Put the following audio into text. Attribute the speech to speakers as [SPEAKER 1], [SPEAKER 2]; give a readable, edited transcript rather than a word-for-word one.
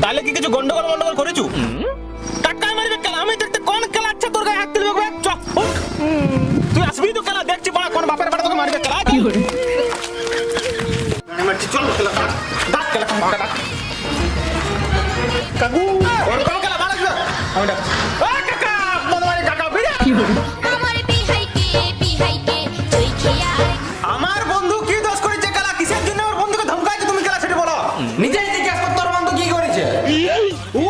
[SPEAKER 1] তাহলে কি কিছু গন্ডগোল মন্ডগোল করেছু? টাকা মারবে খেলা, আমি দেখতে কোন খেলা আচ্ছা তোর গায়ে হাত তুলবে? চ উঠ। তুই আসবি তো খেলা দেখছি বড় কোন বাপের বাড়ি তোকে মারবে খেলা। কি করে মারছি চল খেলা ডাক খেলা ডাক কাকু ওর কোন খেলা ভালো লাগবে আমি ডাক ও কাকা মনমারি কাকা বিড়া। কি করে আমার বন্ধু কি দোষ করেছে খেলা? কিসের জন্য আমার বন্ধুকে ধমকাইছে তুমি খেলা সেটা বলো।
[SPEAKER 2] নিজেই জিজ্ঞাসা কর তোর বন্ধু কি করেছে।
[SPEAKER 1] ও